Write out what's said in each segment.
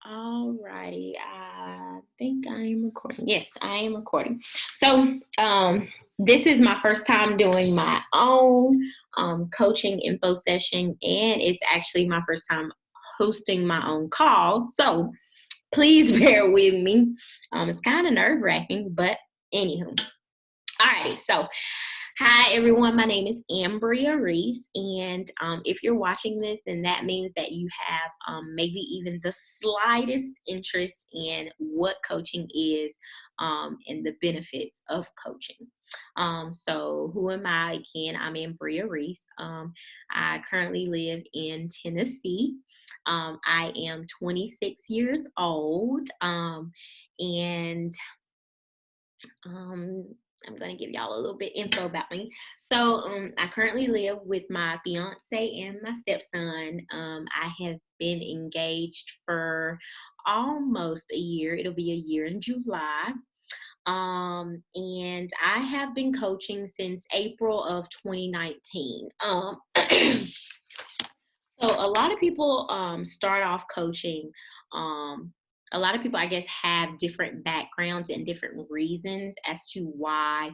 All righty. I think I am recording. Yes, I am recording. So, this is my first time doing my own coaching info session, and it's actually my first time hosting my own call. So, please bear with me. It's kind of nerve wracking, but anywho. Alrighty, so hi everyone, my name is Ambria Reese, and if you're watching this, then that means that you have maybe even the slightest interest in what coaching is and the benefits of coaching. So, who am I? Again, I'm Ambria Reese. I currently live in Tennessee. I am 26 years old, and um, I'm going to give y'all a little bit info about me. So, I currently live with my fiance and my stepson. I have been engaged for almost a year. It'll be a year in July. And I have been coaching since April of 2019. So a lot of people start off coaching. Um, a lot of people, I guess, have different backgrounds and different reasons as to why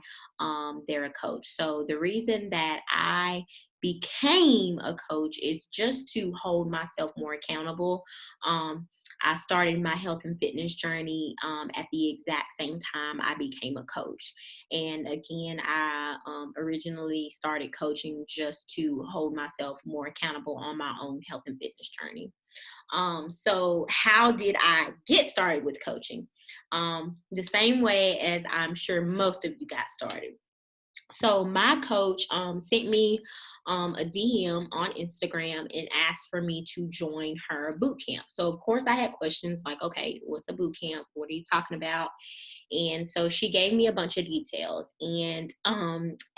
they're a coach. So the reason that I became a coach is just to hold myself more accountable. Um, I started my health and fitness journey at the exact same time I became a coach. And again, I originally started coaching just to hold myself more accountable on my own health and fitness journey. So, how did I get started with coaching? The same way as I'm sure most of you got started. So my coach sent me a DM on Instagram and asked for me to join her boot camp. So of course I had questions like, okay, what's a boot camp? What are you talking about? And so she gave me a bunch of details. And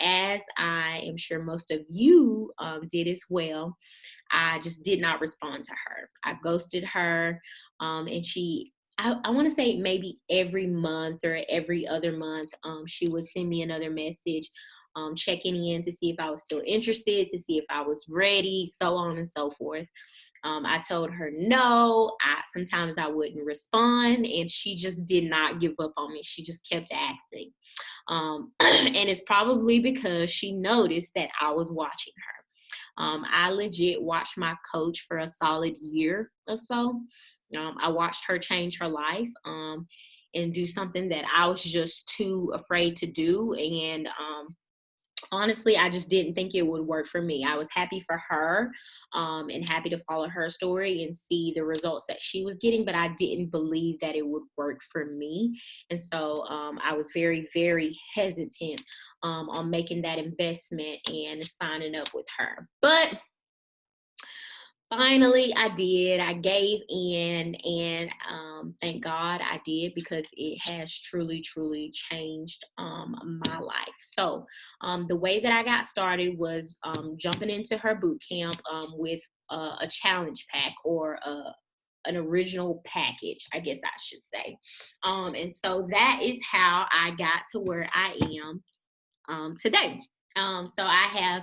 as I am sure most of you did as well, I just did not respond to her. I ghosted her, and I want to say maybe every month or every other month, she would send me another message, checking in to see if I was still interested, to see if I was ready, so on and so forth. I told her no. Sometimes I wouldn't respond, and she just did not give up on me. She just kept asking, and it's probably because she noticed that I was watching her. I legit watched my coach for a solid year or so. I watched her change her life and do something that I was just too afraid to do. And honestly, I just didn't think it would work for me. I was happy for her and happy to follow her story and see the results that she was getting, but I didn't believe that it would work for me. And so I was very, very hesitant on making that investment and signing up with her. But finally, I did. I gave in, and thank God I did because it has truly, truly changed my life. So, the way that I got started was jumping into her boot camp with a challenge pack or an original package, I guess I should say. And so that is how I got to where I am today. So I have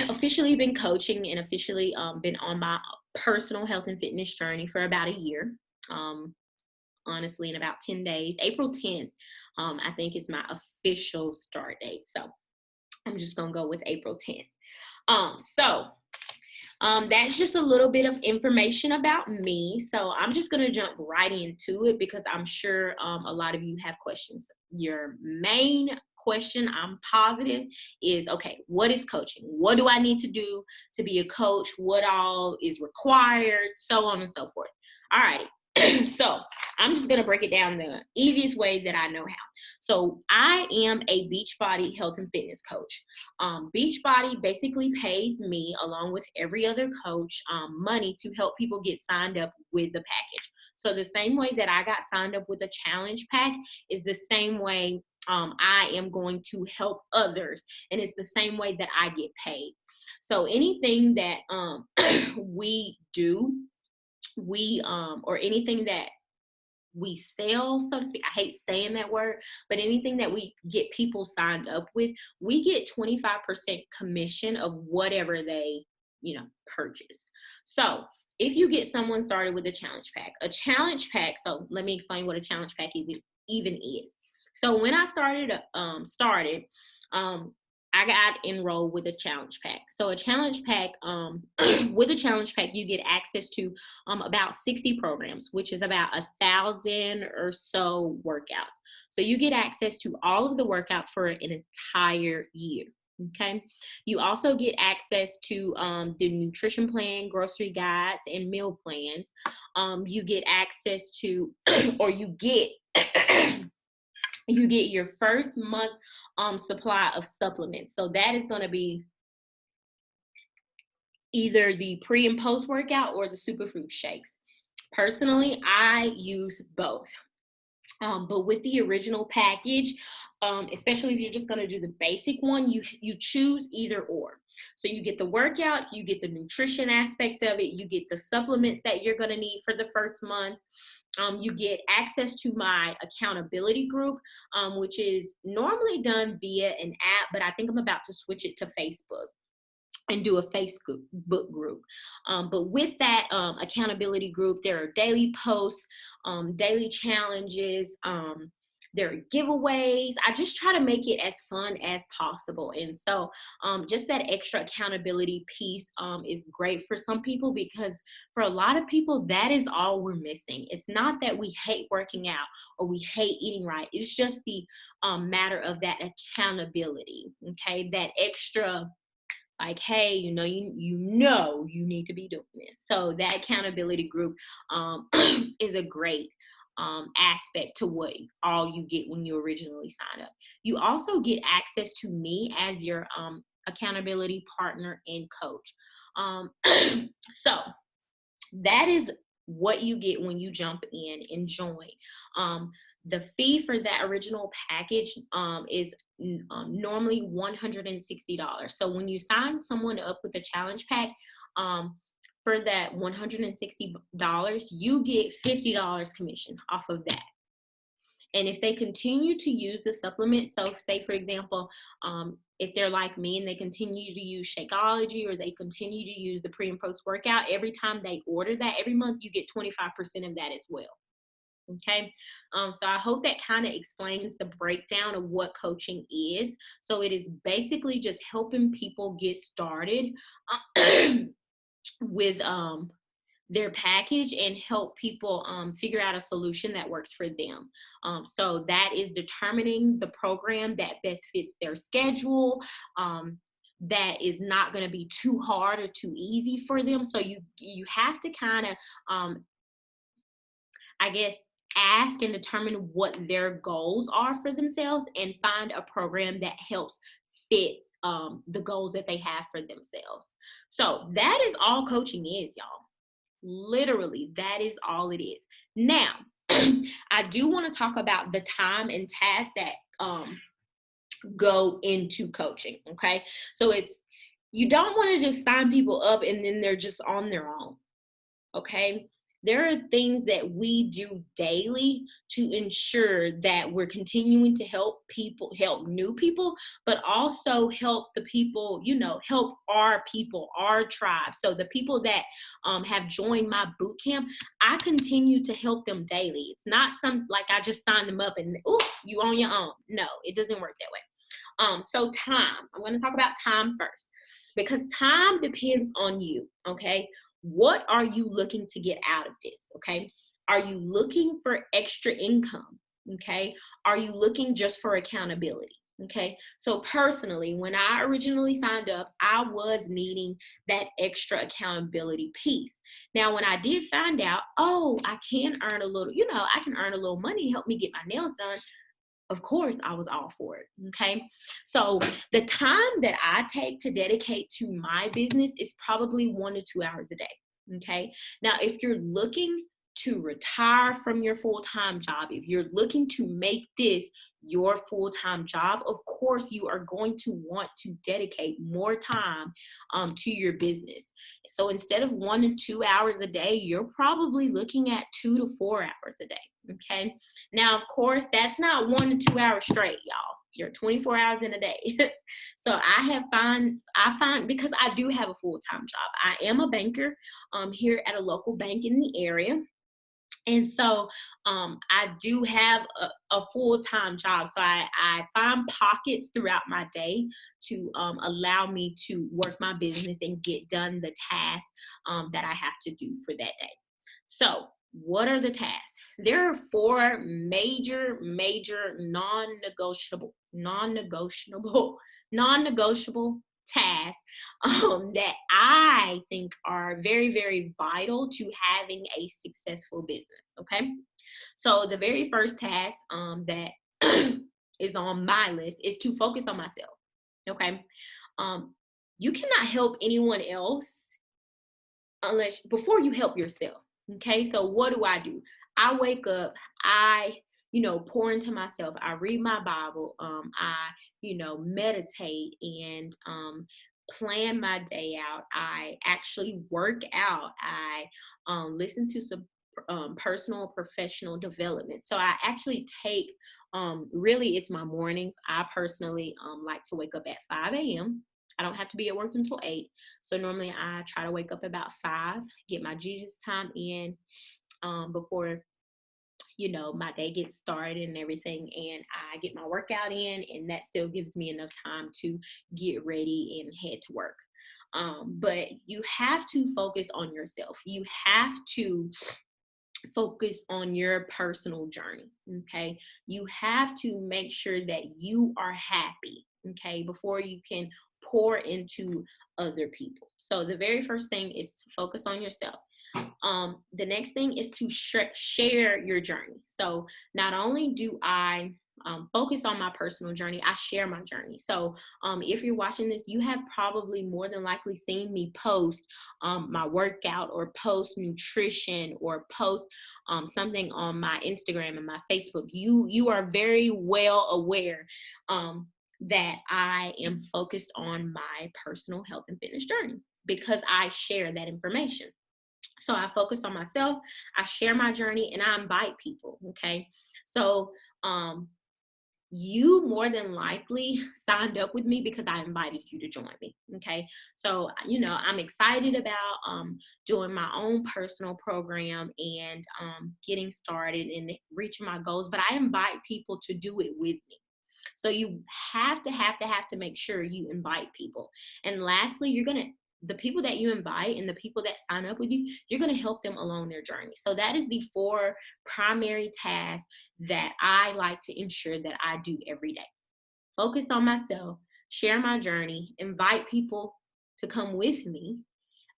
officially been coaching and officially been on my personal health and fitness journey for about a year. Um, Honestly, in about 10 days, April 10th, I think is my official start date. So I'm just going to go with April 10th. That's just a little bit of information about me. So I'm just going to jump right into it because I'm sure a lot of you have questions. Your main question, I'm positive, is okay, what is coaching? What do I need to do to be a coach? What all is required? So on and so forth. All righty. So I'm just going to break it down the easiest way that I know how. So I am a Beachbody health and fitness coach. Beachbody basically pays me, along with every other coach, money to help people get signed up with the package. So the same way that I got signed up with a challenge pack is the same way I am going to help others, and it's the same way that I get paid. So anything that we do, or anything that we sell, so to speak. I hate saying that word, but anything that we get people signed up with, we get 25% commission of whatever they, purchase. So if you get someone started with a challenge pack, so let me explain what a challenge pack even is. So when I started, um, I got enrolled with a challenge pack. So a challenge pack, with a challenge pack, you get access to about 60 programs, which is about 1,000 or so workouts. So you get access to all of the workouts for an entire year. Okay. You also get access to the nutrition plan, grocery guides, and meal plans. You get access to, or you get you get your first month supply of supplements. So that is going to be either the pre and post workout or the superfood shakes. Personally, I use both. But with the original package, especially if you're just going to do the basic one, you choose either or. So you get the workout, you get the nutrition aspect of it, you get the supplements that you're going to need for the first month. You get access to my accountability group, which is normally done via an app, but I think I'm about to switch it to Facebook and do a Facebook group. But with that accountability group, there are daily posts, daily challenges, there are giveaways. I just try to make it as fun as possible. And so just that extra accountability piece is great for some people, because for a lot of people, that is all we're missing. It's not that we hate working out or we hate eating right. It's just the matter of that accountability, okay? That extra, like, hey, you need to be doing this. So that accountability group is a great aspect to what all you get when you originally sign up. You also get access to me as your accountability partner and coach. So that is what you get when you jump in and join. The fee for that original package is normally $160. So when you sign someone up with a challenge pack, for that $160, you get $50 commission off of that. And if they continue to use the supplement, so say, for example, if they're like me and they continue to use Shakeology, or they continue to use the pre and post workout, every time they order that every month, you get 25% of that as well. Okay. So I hope that kind of explains the breakdown of what coaching is. So it is basically just helping people get started with their package and help people figure out a solution that works for them. So that is determining the program that best fits their schedule, that is not going to be too hard or too easy for them. So you have to kind of, I guess, ask and determine what their goals are for themselves and find a program that helps fit the goals that they have for themselves. So that is all coaching is, y'all. Literally, that is all it is. Now, I do want to talk about the time and tasks that go into coaching. Okay. So you don't want to just sign people up and then they're just on their own. Okay. There are things that we do daily to ensure that we're continuing to help new people, but also help the people, help our people, our tribe. So the people that have joined my boot camp, I continue to help them daily. It's not like I just signed them up and, you on your own. No, it doesn't work that way. So time, I'm going to talk about time first, because time depends on you. Okay. What are you looking to get out of this? Okay. Are you looking for extra income? Okay. Are you looking just for accountability? Okay. So personally, when I originally signed up, I was needing that extra accountability piece. Now, when I did find out, I can earn a little, I can earn a little money, help me get my nails done. Of course, I was all for it. Okay. So the time that I take to dedicate to my business is probably 1 to 2 hours a day. Okay. Now, if you're looking to retire from your full-time job, if you're looking to make this your full-time job, of course, you are going to want to dedicate more time to your business. So instead of 1 to 2 hours a day, you're probably looking at 2 to 4 hours a day. Okay. Now, of course, that's not 1 to 2 hours straight, y'all. You're 24 hours in a day. So I find because I do have a full-time job. I am a banker here at a local bank in the area. And so I do have a full-time job. So I find pockets throughout my day to allow me to work my business and get done the tasks that I have to do for that day. So what are the tasks? There are four major non-negotiable tasks that I think are very, very vital to having a successful business. Okay. So the very first task that is on my list is to focus on myself. Okay. Um, you cannot help anyone else unless before you help yourself. Okay. So what do? I wake up, pour into myself. I read my Bible. I, meditate and plan my day out. I actually work out. I listen to some personal professional development. So I actually take, really, it's my mornings. I personally like to wake up at 5 a.m. I don't have to be at work until 8. So normally I try to wake up about 5, get my Jesus time in before my day gets started and everything, and I get my workout in, and that still gives me enough time to get ready and head to work. But you have to focus on yourself. You have to focus on your personal journey. Okay. You have to make sure that you are happy. Okay. Before you can pour into other people. So the very first thing is to focus on yourself. The next thing is to share your journey. So not only do I focus on my personal journey, I share my journey. So if you're watching this, you have probably more than likely seen me post my workout or post nutrition or post something on my Instagram and my Facebook. You are very well aware that I am focused on my personal health and fitness journey because I share that information. So I focus on myself, I share my journey, and I invite people. Okay. So you more than likely signed up with me because I invited you to join me. Okay. So, I'm excited about doing my own personal program and getting started and reaching my goals, but I invite people to do it with me. So you have to make sure you invite people. And lastly, the people that you invite and the people that sign up with you, you're going to help them along their journey. So that is the 4 primary tasks that I like to ensure that I do every day. Focus on myself, share my journey, invite people to come with me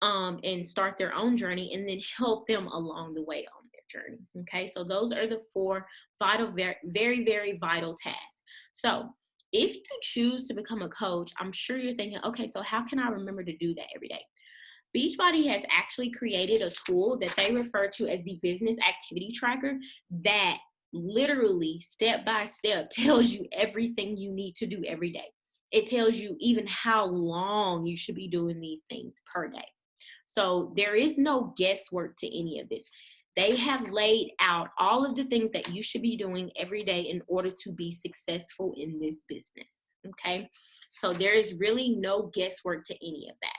and start their own journey, and then help them along the way on their journey. Okay, so those are the 4 vital, very, very, very vital tasks. So if you choose to become a coach, I'm sure you're thinking, okay, so how can I remember to do that every day? Beachbody has actually created a tool that they refer to as the business activity tracker that literally step by step tells you everything you need to do every day. It tells you even how long you should be doing these things per day. So there is no guesswork to any of this. They have laid out all of the things that you should be doing every day in order to be successful in this business. Okay. So there is really no guesswork to any of that.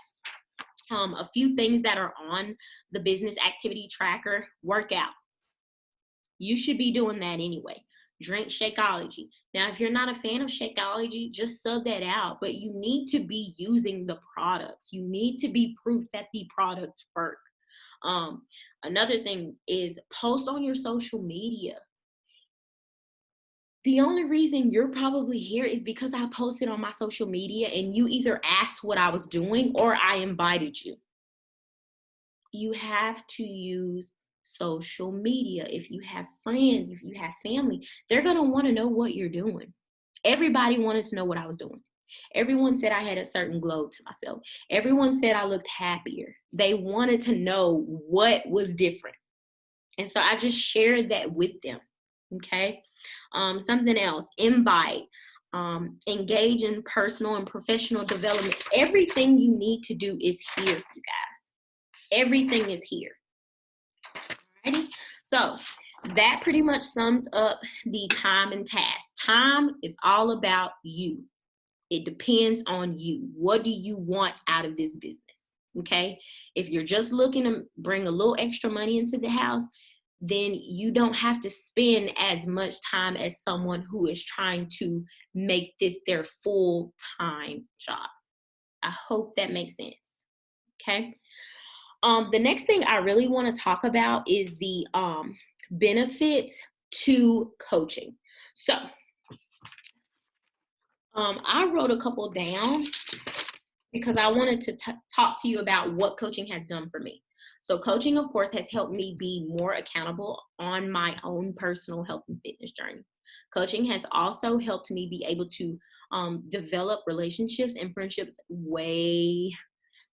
A few things that are on the business activity tracker: workout. You should be doing that anyway. Drink Shakeology. Now, if you're not a fan of Shakeology, just sub that out, but you need to be using the products. You need to be proof that the products work. Another thing is post on your social media. The only reason you're probably here is because I posted on my social media and you either asked what I was doing or I invited you. You have to use social media. If you have friends, if you have family, they're going to want to know what you're doing. Everybody wanted to know what I was doing. Everyone said I had a certain glow to myself. Everyone said I looked happier. They wanted to know what was different. And so I just shared that with them. Okay. Something else, invite, engage in personal and professional development. Everything you need to do is here, you guys. Everything is here. Alrighty. So that pretty much sums up the time and task. Time is all about you. It depends on you. What do you want out of this business? Okay. If you're just looking to bring a little extra money into the house, then you don't have to spend as much time as someone who is trying to make this their full-time job. I hope that makes sense. Okay. The next thing I really want to talk about is the benefits to coaching. So I wrote a couple down because I wanted to talk to you about what coaching has done for me. So coaching, of course, has helped me be more accountable on my own personal health and fitness journey. Coaching has also helped me be able to develop relationships and friendships way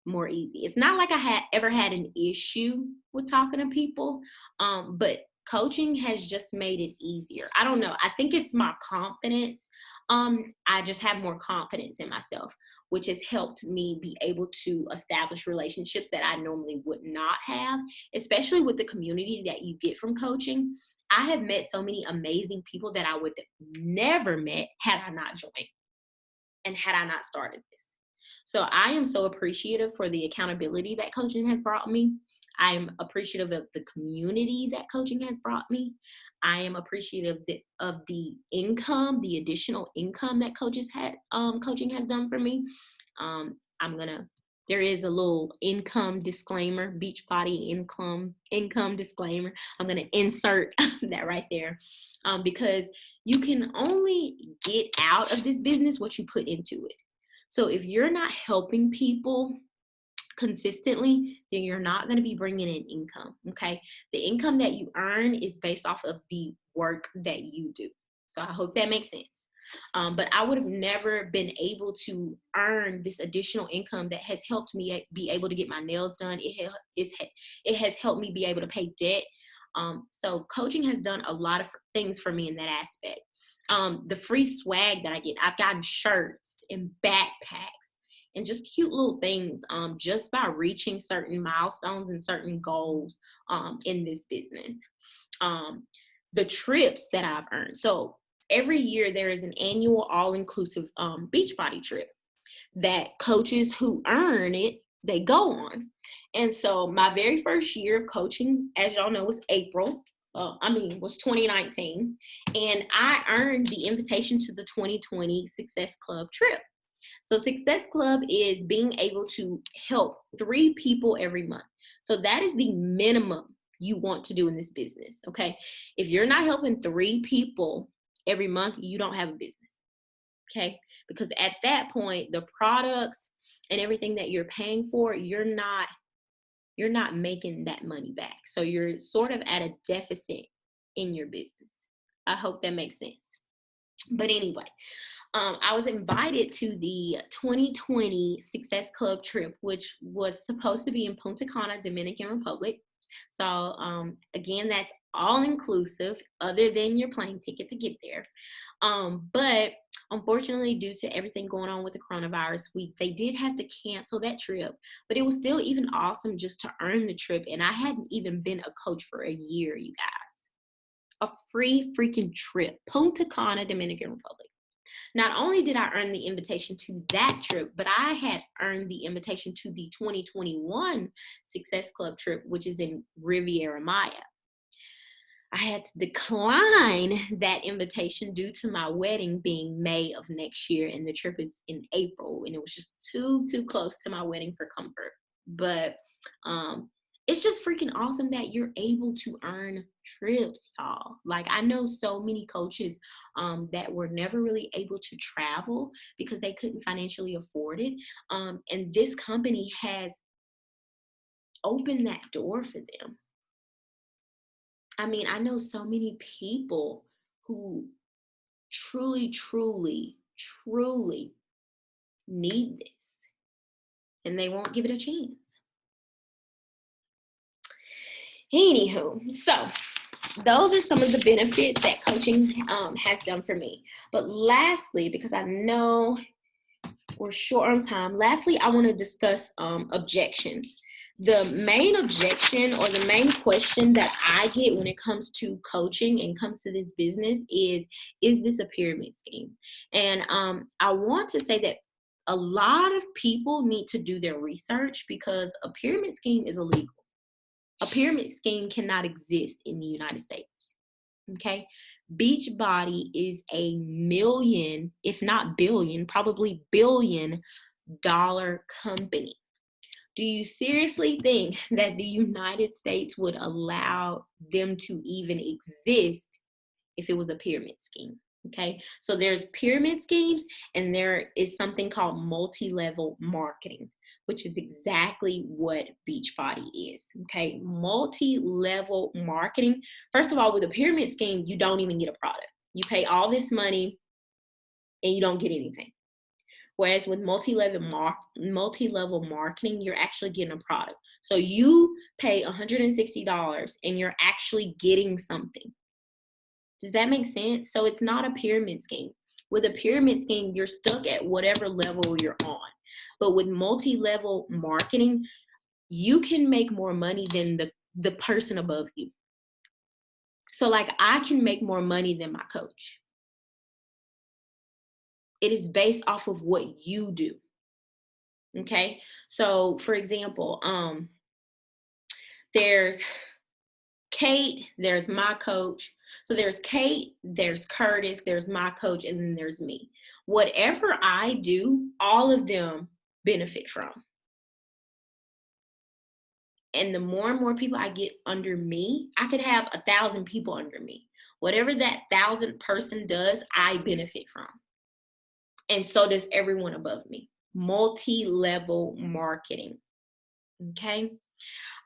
more easy. It's not like I had ever had an issue with talking to people, but coaching has just made it easier. I don't know. I think it's my confidence. I just have more confidence in myself, which has helped me be able to establish relationships that I normally would not have, especially with the community that you get from coaching. I have met so many amazing people that I would never met had I not joined and had I not started this. So I am so appreciative for the accountability that coaching has brought me. I am appreciative of the community that coaching has brought me. I am appreciative of the income, the additional income that coaching has done for me. There is a little income disclaimer, Beachbody income disclaimer. I'm gonna insert that right there because you can only get out of this business what you put into it. So if you're not helping people consistently, then you're not going to be bringing in income. Okay. The income that you earn is based off of the work that you do. So I hope that makes sense. But I would have never been able to earn this additional income that has helped me be able to get my nails done. It has helped me be able to pay debt. So coaching has done a lot of things for me in that aspect. The free swag that I get, I've gotten shirts and backpacks and just cute little things just by reaching certain milestones and certain goals in this business. The trips that I've earned. So every year there is an annual all-inclusive Beachbody trip that coaches who earn it, they go on. And so my very first year of coaching, as y'all know, was was 2019. And I earned the invitation to the 2020 Success Club trip. So Success Club is being able to help 3 people every month. So that is the minimum you want to do in this business, okay? If you're not helping 3 people every month, you don't have a business, okay? Because at that point, the products and everything that you're paying for, you're not making that money back. So you're sort of at a deficit in your business. I hope that makes sense. But anyway, I was invited to the 2020 Success Club trip, which was supposed to be in Punta Cana, Dominican Republic. So again, that's all inclusive other than your plane ticket to get there. But unfortunately, due to everything going on with the coronavirus, they did have to cancel that trip, but it was still even awesome just to earn the trip. And I hadn't even been a coach for a year, you guys. A free freaking trip, Punta Cana, Dominican Republic. Not only did I earn the invitation to that trip, but I had earned the invitation to the 2021 Success Club trip, which is in Riviera Maya. I had to decline that invitation due to my wedding being May of next year, and the trip is in April, and it was just too close to my wedding for comfort. But it's just freaking awesome that you're able to earn trips, y'all. Like, I know so many coaches that were never really able to travel because they couldn't financially afford it. And this company has opened that door for them. I mean, I know so many people who truly need this, and they won't give it a chance. Anywho, so those are some of the benefits that coaching has done for me. But lastly, because I know we're short on time, I want to discuss objections. The main objection or the main question that I get when it comes to coaching and comes to this business is this a pyramid scheme? And I want to say that a lot of people need to do their research because a pyramid scheme is illegal. A pyramid scheme cannot exist in the United States. Okay. Beachbody is a million, if not billion, probably $1 billion company. Do you seriously think that the United States would allow them to even exist if it was a pyramid scheme? Okay, so there's pyramid schemes, and there is something called multi-level marketing, which is exactly what Beachbody is. Okay, multi-level marketing. First of all, with a pyramid scheme, you don't even get a product. You pay all this money and you don't get anything. Whereas with multi-level marketing, you're actually getting a product. So you pay $160 and you're actually getting something. Does that make sense? So it's not a pyramid scheme. With a pyramid scheme, you're stuck at whatever level you're on. But with multi-level marketing, you can make more money than the person above you. So like I can make more money than my coach. It is based off of what you do. Okay. So for example, there's Kate, there's my coach. So there's Kate, there's Curtis, there's my coach, and then there's me. Whatever I do, all of them benefit from. And the more and more people I get under me, I could have 1,000 people under me. Whatever that 1,000 person does, I benefit from. And so does everyone above me. Multi-level marketing. Okay.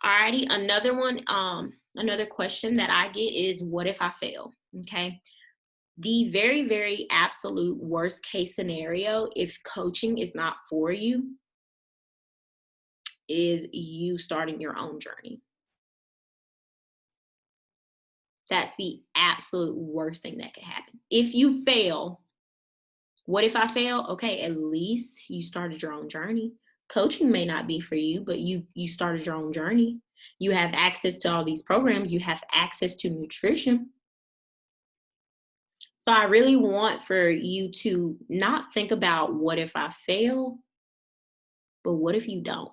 Alrighty, another one, another question that I get is, what if I fail? Okay. The very, very absolute worst case scenario, if coaching is not for you, is you starting your own journey. That's the absolute worst thing that could happen. If you fail, what if I fail? Okay, at least you started your own journey. Coaching may not be for you, but you started your own journey. You have access to all these programs. You have access to nutrition. So I really want for you to not think about what if I fail, but what if you don't?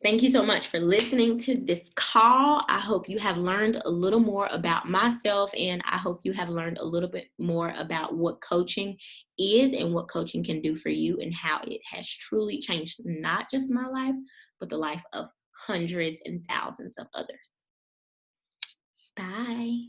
Thank you so much for listening to this call. I hope you have learned a little more about myself, and I hope you have learned a little bit more about what coaching is and what coaching can do for you and how it has truly changed not just my life, but the life of hundreds and thousands of others. Bye.